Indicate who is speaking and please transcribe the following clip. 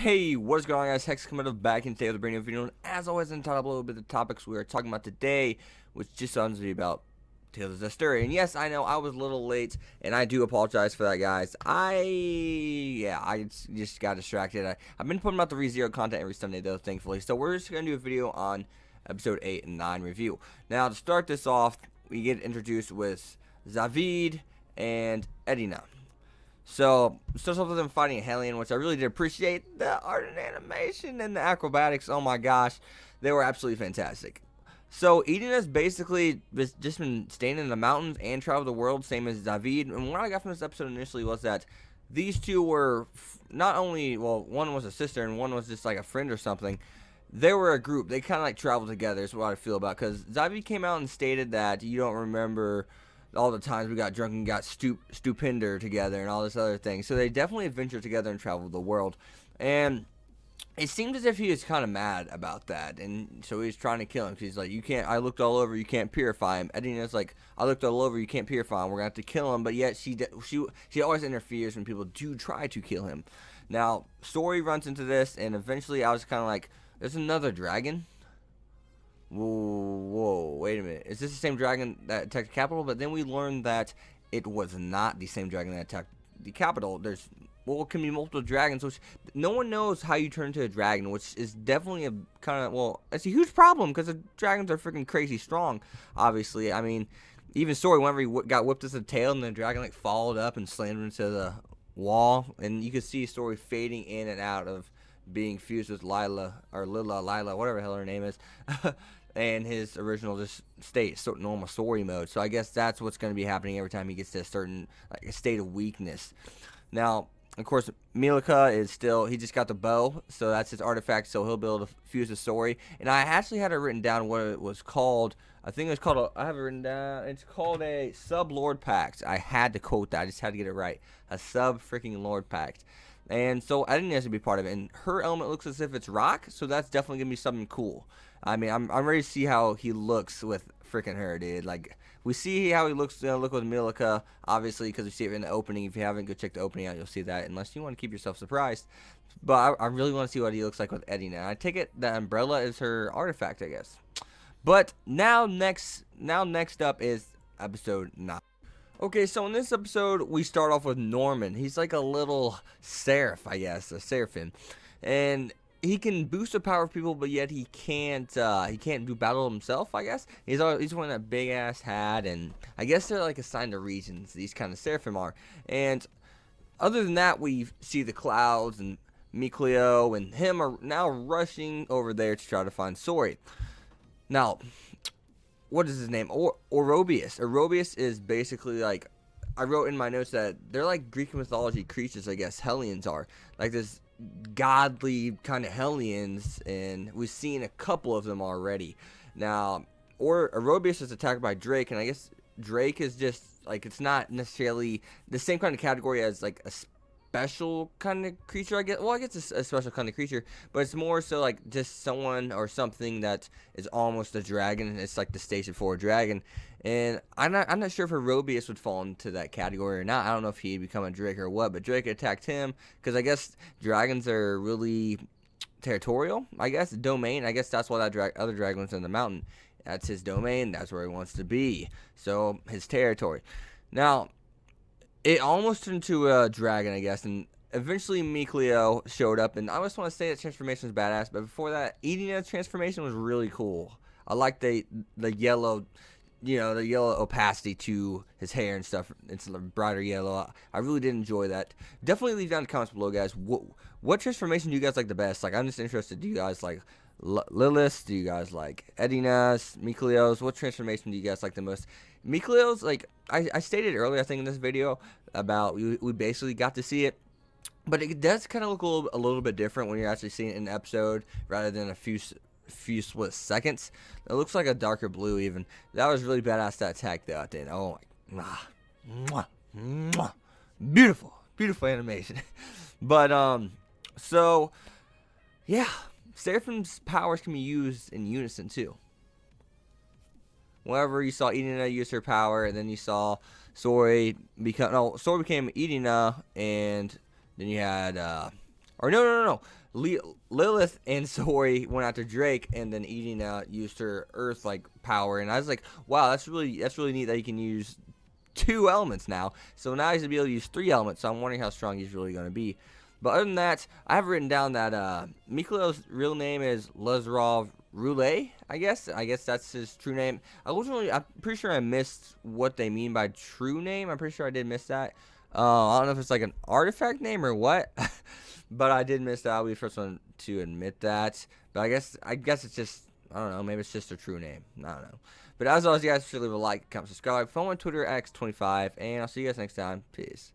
Speaker 1: Hey, what is going on, guys? Hex coming up back in today with a brand new video, and as always, in top a little bit of the topics we are talking about today, which just sounds to be about Tales of Zestiria. And yes, I know I was a little late, and I do apologize for that, guys. I just got distracted. I've been putting out the ReZero content every Sunday, though, thankfully. So we're just gonna do a video on episode 8 and 9 review. Now, to start this off, we get introduced with Zavid and Edina. So, starts off with them fighting a Hellion, which I really did appreciate. The art and animation and the acrobatics, oh my gosh, they were absolutely fantastic. So, Eden has basically just been staying in the mountains and traveled the world, same as David. And what I got from this episode initially was that these two were not only, well, one was a sister and one was just like a friend or something. They were a group. They kind of like traveled together, is what I feel about. Because David came out and stated that you don't remember all the times we got drunk and got stupender together and all this other thing. So they definitely adventured together and traveled the world. And it seemed as if he was kind of mad about that. And so he was trying to kill him. He's like, you can't, I looked all over, you can't purify him. Edina's like, I looked all over, you can't purify him. We're going to have to kill him. But yet she always interferes when people do try to kill him. Now, story runs into this, and eventually I was kind of like, there's another dragon? Whoa, wait a minute. Is this the same dragon that attacked the capital? But then we learned that it was not the same dragon that attacked the capital. It can be multiple dragons, which no one knows how you turn into a dragon, which is definitely a kind of, well, it's a huge problem because the dragons are freaking crazy strong, obviously. I mean, even Story, whenever he got whipped as a tail and the dragon, like, followed up and slammed into the wall, and you could see Story fading in and out of being fused with Lila, whatever the hell her name is. And his original just state, so normal story mode. So I guess that's what's going to be happening every time he gets to a certain a state of weakness. Now, of course, Milika is still, he just got the bow, so that's his artifact, so he'll be able to fuse the story. And I actually had it written down what it was called. I think it was called, I have it written down, it's called a Sub-Lord Pact. I had to quote that, I just had to get it right. A Sub-freaking-Lord Pact. And so I didn't have to be part of it. And her element looks as if it's rock, so that's definitely going to be something cool. I mean, I'm ready to see how he looks with freaking her, dude. Like, we see how he looks look with Milika, obviously, because we see it in the opening. If you haven't, go check the opening out. You'll see that, unless you want to keep yourself surprised. But I really want to see what he looks like with Eddie now. I take it the umbrella is her artifact, I guess. But now next up is episode 9. Okay, so in this episode, we start off with Norman. He's like a little seraph, I guess, a seraphim. And he can boost the power of people, but yet he can't do battle himself, I guess. He's wearing that big ass hat, and I guess they're like assigned to regions, these kind of seraphim are. And other than that, we see the clouds, and Mikleo and him are now rushing over there to try to find Sori. Now, what is his name? Orobius. Orobius is basically like, I wrote in my notes that they're like Greek mythology creatures, I guess Hellions are. Like this godly kind of Hellions, and we've seen a couple of them already. Now, Orobius is attacked by Drake, and I guess Drake is just like, it's not necessarily the same kind of category as like a special kind of creature, I guess. Well, I guess it's a special kind of creature, but it's more so like just someone or something that is almost a dragon. It's like the station for a dragon, and I'm not sure if Orobius would fall into that category or not. I don't know if he'd become a Drake or what, but Drake attacked him because I guess dragons are really territorial. I guess domain. I guess that's why that other dragon was in the mountain. That's his domain. That's where he wants to be. So his territory. Now, it almost turned into a dragon, I guess, and eventually Mikleo showed up, and I just want to say that transformation was badass, but before that, Edina's transformation was really cool. I like the yellow, the yellow opacity to his hair and stuff. It's a brighter yellow. I really did enjoy that. Definitely leave down in the comments below, guys. What transformation do you guys like the best? Like, I'm just interested. Do you guys like Lilith? Do you guys like Edina's, Mikleo's? What transformation do you guys like the most? Mikleo's, like, I stated earlier, I think in this video, about we basically got to see it, but it does kind of look a little bit different when you're actually seeing it in an episode rather than a few split seconds. It looks like a darker blue even. That was really badass, that attack though. Oh my, beautiful animation. But so yeah, Seraphim's powers can be used in unison too. Whenever you saw Edina use her power, and then you saw Sori became Edina, and then you had Or no. Lilith and Sori went after Drake, and then Eden used her Earth like power, and I was like, wow, that's really neat that you can use 2 elements now. So now he's gonna be able to use 3 elements. So I'm wondering how strong he's really gonna be. But other than that, I have written down that Miklow's real name is Lazarov Roulette. I guess that's his true name. I'm pretty sure I missed what they mean by true name. I'm pretty sure I did miss that. I don't know if it's like an artifact name or what, but I did miss that. I'll be the first one to admit that. But I guess it's just, I don't know. Maybe it's just a true name. I don't know. But as always, you guys should leave a like, comment, subscribe. Follow me on Twitter at X25, and I'll see you guys next time. Peace.